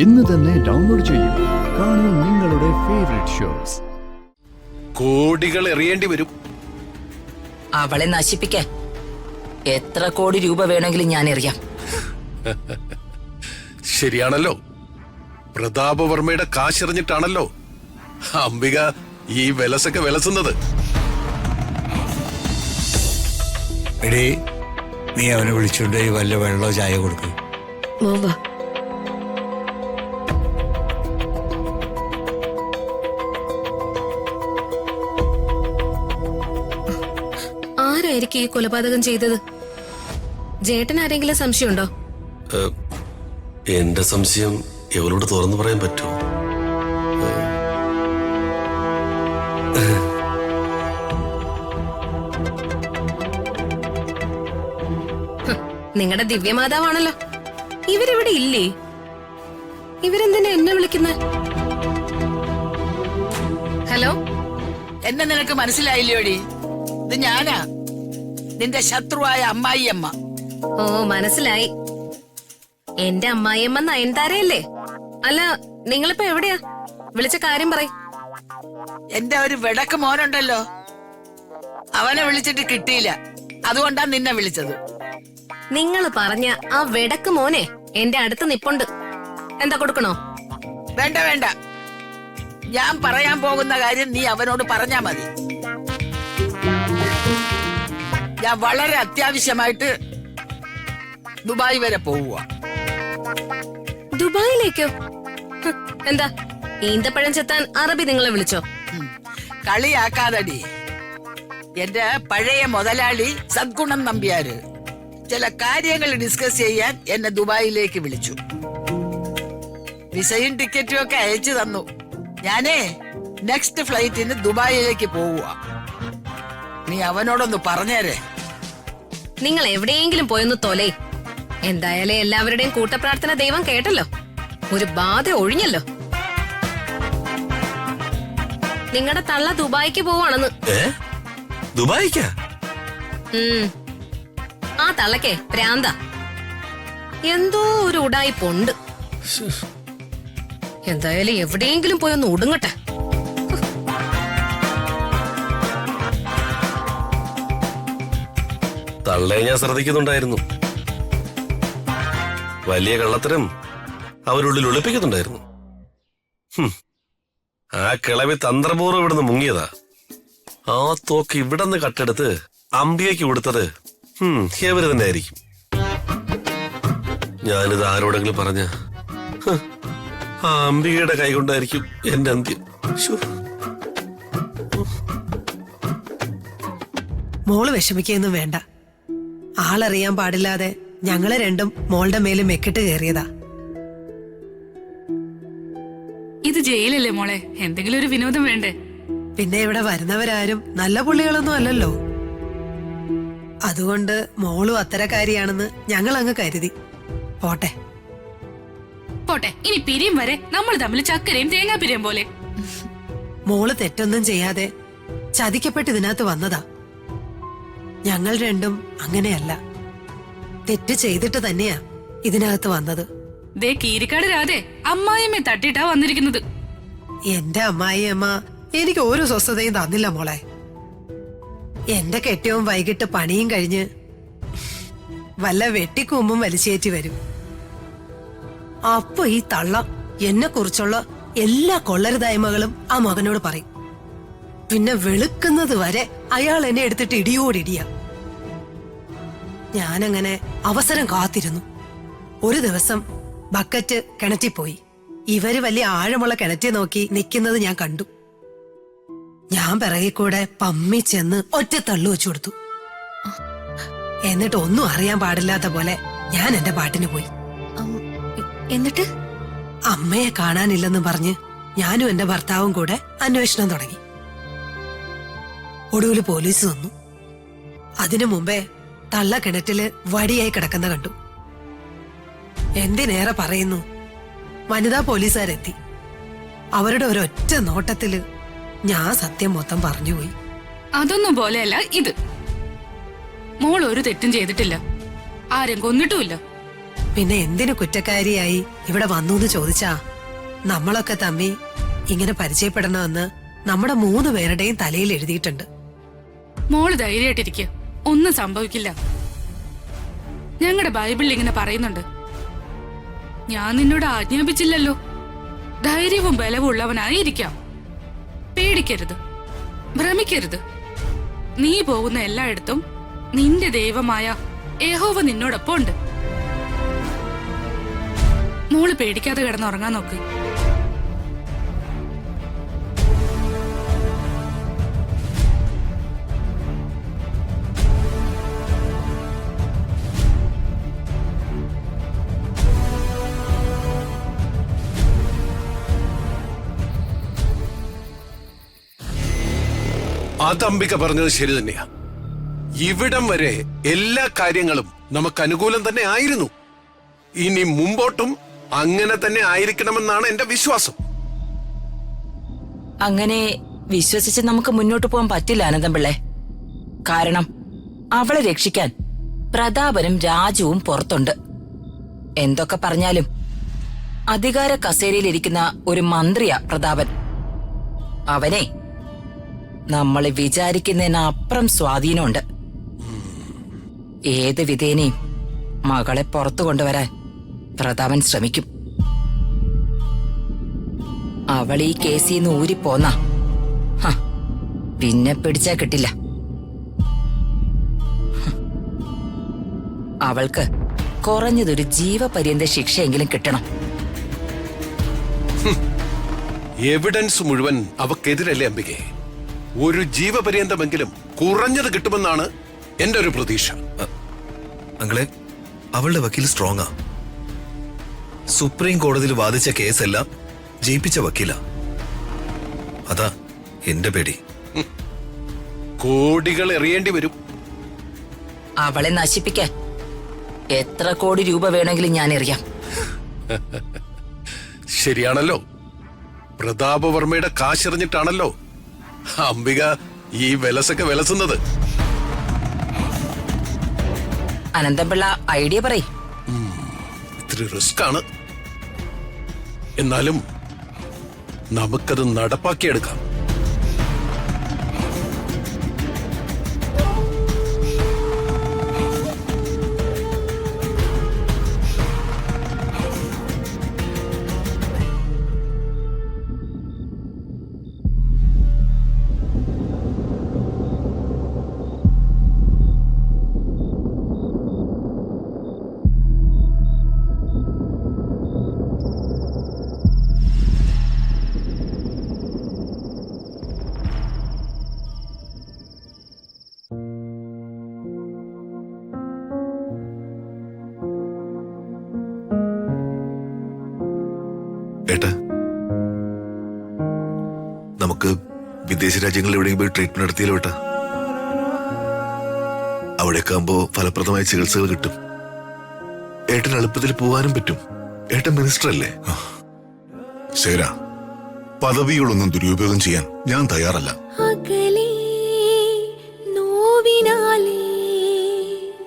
ഇന്ന് തന്നെ ഡൗൺലോഡ് ചെയ്യൂ. കാണൂ നിങ്ങളുടെ ഫേവറേറ്റ് ഷോസ്. കോടികൾ എറിയേണ്ടി വരും അവളെ നശിപ്പിക്കാൻ. എത്ര കോടി രൂപ വേണമെങ്കിലും ഞാൻ എറിയാം. ശരിയാണല്ലോ. പ്രതാപവർമ്മയുടെ കാശെറിഞ്ഞിട്ടാണല്ലോ അംബിക ഈ വിലസൊക്കെ വിലസുന്നത്. എടേ, നീ അവനെ വിളിച്ചുകൊണ്ട് വല്ല വെള്ളമോ ചായ കൊടുക്കും. ആരായിരിക്കും ഈ കൊലപാതകം ചെയ്തത്? ജേട്ടൻ ആരെങ്കിലും സംശയമുണ്ടോ? എന്റെ സംശയം എവളോട് തുറന്നു പറയാൻ പറ്റുമോ? നിങ്ങളുടെ ദിവ്യമാതാവാണല്ലോ. ഇവരിവിടെ ഇല്ലേ? ഇവരെന്തിനാ എന്നെ വിളിക്കുന്നത്? ഹലോ, എന്നെ നിനക്ക് മനസ്സിലായില്ലോടി? ഇത് ഞാനാ, നിന്റെ ശത്രുവായ അമ്മായിയമ്മ. ഓ മനസ്സിലായി. എന്റെ അമ്മായിയമ്മ നയൻതാരയല്ലേ? അല്ല, നിങ്ങളിപ്പോ എവിടെയാ? വിളിച്ച കാര്യം പറയ്. എന്റെ ഒരു വെടക്ക് മോനുണ്ടല്ലോ, അവനെ വിളിച്ചിട്ട് കിട്ടിയില്ല. അതുകൊണ്ടാ നിന്നെ വിളിച്ചത്. നിങ്ങൾ പറഞ്ഞ ആ വെടക്ക് മോനെ എന്റെ അടുത്ത് നിപ്പുണ്ട്. എന്താ കൊടുക്കണോ? വേണ്ട വേണ്ട, ഞാൻ പറയാൻ പോകുന്ന കാര്യം നീ അവനോട് പറഞ്ഞാ മതി. ഞാൻ വളരെ അത്യാവശ്യമായിട്ട് ദുബായ് വരെ പോവുക. ദുബായിലേക്കോ? എന്താ ഈന്തപ്പഴം ചെത്താൻ അറബി നിങ്ങളെ വിളിച്ചോ? കളിയാക്കാതടി. എന്റെ പഴയ മുതലാളി സദ്ഗുണം നമ്പ്യാര് ചില കാര്യങ്ങൾ ഡിസ്കസ് ചെയ്യാൻ എന്നെ ദുബായിലേക്ക് വിളിച്ചു. വിസയും ടിക്കറ്റും ഒക്കെ അയച്ചു തന്നു. ഞാനേ നെക്സ്റ്റ് ഫ്ലൈറ്റിന് ദുബായിലേക്ക് പോവുക. നീ അവനോടൊന്ന് പറഞ്ഞേരെ. നിങ്ങൾ എവിടെയെങ്കിലും പോയൊന്ന് തൊലേ. എന്തായാലും എല്ലാവരുടെയും കൂട്ടപ്രാർത്ഥന ദൈവം കേട്ടല്ലോ. ഒരു ബാധ ഒഴിഞ്ഞല്ലോ. നിങ്ങളുടെ തള്ള ദുബായിക്ക് പോവാണെന്ന്. ദുബായിക്കാ? ആ തള്ളക്കേ പ്രാന്ത. എന്തോ ഒരു ഉടായിപ്പുണ്ട്. എന്തായാലും എവിടെയെങ്കിലും പോയി ഒന്ന് ഒടുങ്ങട്ടെ. തള്ളയെ ഞാൻ ശ്രദ്ധിക്കുന്നുണ്ടായിരുന്നു. വലിയ കള്ളത്തരം അവരുള്ളിൽ ഒളിപ്പിക്കുന്നുണ്ടായിരുന്നു. ആ കിളവി തന്ത്രപൂർവ്വം ഇവിടുന്ന് മുങ്ങിയതാ. ആ തോക്ക് ഇവിടെന്ന് കട്ടെടുത്ത് അമ്പിയയ്ക്ക് കൊടുത്തത് ഇവര് തന്നെ ആയിരിക്കും. ഞാനിത് ആരോടെങ്കിലും പറഞ്ഞ ആ അംബികയുടെ കൈ കൊണ്ടായിരിക്കും എന്റെ അന്ത്യം. മോള് വിഷമിക്കൊന്നും വേണ്ട. ആളറിയാൻ പാടില്ലാതെ ഞങ്ങളെ രണ്ടും മോളുടെ മേലും മെക്കിട്ട് കയറിയതാ. ഇത് ജയിലല്ലേ മോളെ, എന്തെങ്കിലും ഒരു വിനോദം വേണ്ടേ? പിന്നെ ഇവിടെ വരുന്നവരാരും നല്ല പുള്ളികളൊന്നും അല്ലല്ലോ. അതുകൊണ്ട് മോളും അത്തരക്കാരിയാണെന്ന് ഞങ്ങൾ അങ്ങ് കരുതി. പോട്ടെ പോട്ടെ, ഇനി പിരിയും വരെ നമ്മൾ തമ്മിൽ ചക്കരയും തേങ്ങാപ്പിരിയും പോലെ. മോള് തെറ്റൊന്നും ചെയ്യാതെ ചതിക്കപ്പെട്ട് ഇതിനകത്ത് വന്നതാ. ഞങ്ങൾ രണ്ടും അങ്ങനെയല്ല, തെറ്റ് ചെയ്തിട്ട് തന്നെയാ ഇതിനകത്ത് വന്നത്. ദേ കീരിക്കാട് രാധേ അമ്മായിയമ്മയെ തട്ടിട്ടാ വന്നിരിക്കുന്നത്. എന്റെ അമ്മായിയമ്മ എനിക്ക് ഒരു സ്വസ്ഥതയും തന്നില്ല മോളെ. എന്റെ കെട്ടിയവും വൈകിട്ട് പണിയും കഴിഞ്ഞ് വല്ല വെട്ടിക്കൂമ്പും വലിച്ചേറ്റി വരും. അപ്പൊ ഈ തള്ള എന്നെ കുറിച്ചുള്ള എല്ലാ കൊള്ളരുതായ്മകളും ആ മകനോട് പറയും. പിന്നെ വെളുക്കുന്നത് വരെ അയാൾ എന്നെ എടുത്തിട്ട് ഇടിയോടിടിയ. ഞാനങ്ങനെ അവസരം കാത്തിരുന്നു. ഒരു ദിവസം ബക്കറ്റ് കിണറ്റിപ്പോയി. ഇവര് വലിയ ആഴമുള്ള കിണറ്റി നോക്കി നിൽക്കുന്നത് ഞാൻ കണ്ടു. ഞാൻ പിറകെ കൂടെ പമ്മി ചെന്ന് ഒറ്റ തള്ളു വെച്ചു കൊടുത്തു. എന്നിട്ട് ഒന്നും അറിയാൻ പാടില്ലാത്ത പോലെ ഞാൻ എന്റെ പാട്ടിന് പോയി. എന്നിട്ട് അമ്മയെ കാണാനില്ലെന്ന് പറഞ്ഞ് ഞാനും എന്റെ ഭർത്താവും കൂടെ അന്വേഷണം തുടങ്ങി. ഒടുവിൽ പോലീസ് വന്നു. അതിനു മുമ്പേ തള്ള കിണറ്റില് വടിയായി കിടക്കുന്ന കണ്ടു. എന്തിനേറെ പറയുന്നു, വനിതാ പോലീസുകാരെത്തി. അവരുടെ ഒരൊറ്റ നോട്ടത്തില് ഞാൻ സത്യം മൊത്തം പറഞ്ഞുപോയി. അതൊന്നും പോലെയല്ല ഇത്. മോൾ ഒരു തെറ്റും ചെയ്തിട്ടില്ല, ആരും കൊന്നിട്ടുമില്ല. പിന്നെ എന്തിനു കുറ്റക്കാരിയായി ഇവിടെ വന്നു എന്ന് ചോദിച്ചാ നമ്മളൊക്കെ തമ്മി ഇങ്ങനെ പരിചയപ്പെടണമെന്ന് നമ്മുടെ 3 പേരുടെയും തലയിൽ എഴുതിയിട്ടുണ്ട്. മോള് ധൈര്യമായിട്ടിരിക്കുക, ഒന്നും സംഭവിക്കില്ല. ഞങ്ങളുടെ ബൈബിളിൽ ഇങ്ങനെ പറയുന്നുണ്ട്, ഞാൻ നിന്നോട് ആജ്ഞാപിച്ചില്ലല്ലോ, ധൈര്യവും ബലവും ഉള്ളവനായിരിക്കാം, പേടിക്കരുത്, ഭ്രമിക്കരുത്. നീ പോകുന്ന എല്ലായിടത്തും നിന്റെ ദൈവമായ യഹോവ നിന്നോടൊപ്പം ഉണ്ട്. മോള് പേടിക്കാതെ കിടന്നുറങ്ങാൻ നോക്ക്. അത് അംബിക പറഞ്ഞത് ശരി തന്നെയാ. ഇവിടം വരെ എല്ലാ കാര്യങ്ങളും നമുക്ക് അനുകൂലം തന്നെ ആയിരുന്നു. ഇനി മുമ്പോട്ടും അങ്ങനെ തന്നെ ആയിരിക്കണമെന്നാണ് എന്റെ വിശ്വാസം. അങ്ങനെ വിശ്വസിച്ച് നമുക്ക് മുന്നോട്ട് പോകാൻ പറ്റില്ല അനന്തപിള്ളേ. കാരണം അവളെ രക്ഷിക്കാൻ പ്രതാപനും രാജുവും പുറത്തുണ്ട്. എന്തൊക്കെ പറഞ്ഞാലും അധികാര കസേരയിലിരിക്കുന്ന ഒരു മന്ത്രിയാ പ്രതാപൻ. അവനെ നമ്മളെ വിചാരിക്കുന്നതിനപ്പുറം സ്വാധീനമുണ്ട്. ഏത് വിധേനയും മകളെ പുറത്തു കൊണ്ടുവരാൻ പ്രതാപൻ ശ്രമിക്കും. അവൾ ഈ കേസിൽ നിന്ന് ഊരിപ്പോന്ന പിന്നെ പിടിച്ചാ കിട്ടില്ല. അവൾക്ക് കുറഞ്ഞതൊരു ജീവപര്യന്ത ശിക്ഷയെങ്കിലും കിട്ടണം. എവിഡൻസ് മുഴുവൻ അവക്കെതിരല്ലേ അംബികെ? ഒരു ജീവപര്യന്തമെങ്കിലും കുറഞ്ഞത് കിട്ടുമെന്നാണ് എന്റെ ഒരു പ്രതീക്ഷ. അങ്ങളെ, അവളുടെ വക്കീൽ സ്ട്രോങ്ങാ. സുപ്രീം കോടതിയിൽ വാദിച്ച കേസെല്ലാം ജയിപ്പിച്ച വക്കീല. അതാ എന്റെ പേടി. കോടികൾ എറിയേണ്ടി വരും. അവളെ നശിപ്പിക്കാൻ എത്ര കോടി രൂപ വേണമെങ്കിലും ഞാൻ എറിയാം. ശരിയാണല്ലോ, പ്രതാപവർമ്മയുടെ കാശെറിഞ്ഞിട്ടാണല്ലോ അംബിക ഈ വിലസൊക്കെ വിലസുന്നത്. അനന്തപിള്ള ഐഡിയ പറയും. ഇത്തിരി റിസ്ക് ആണ്, എന്നാലും നമുക്കത് നടപ്പാക്കിയെടുക്കാം. ഏട്ടാ, നമുക്ക് വിദേശ രാജ്യങ്ങളിൽ എവിടെയും പോയി ട്രീറ്റ്മെന്റ് നടത്തിയല്ലോ ഏട്ടാ. അവിടേക്ക് ആകുമ്പോ ഫലപ്രദമായ ചികിത്സകൾ കിട്ടും. ഏട്ടന് എളുപ്പത്തിൽ പോകാനും പറ്റും. ഏട്ടൻ മിനിസ്റ്റർ അല്ലേ? സേര, പദവികളൊന്നും ദുരുപയോഗം ചെയ്യാൻ ഞാൻ തയ്യാറല്ല. അകലേ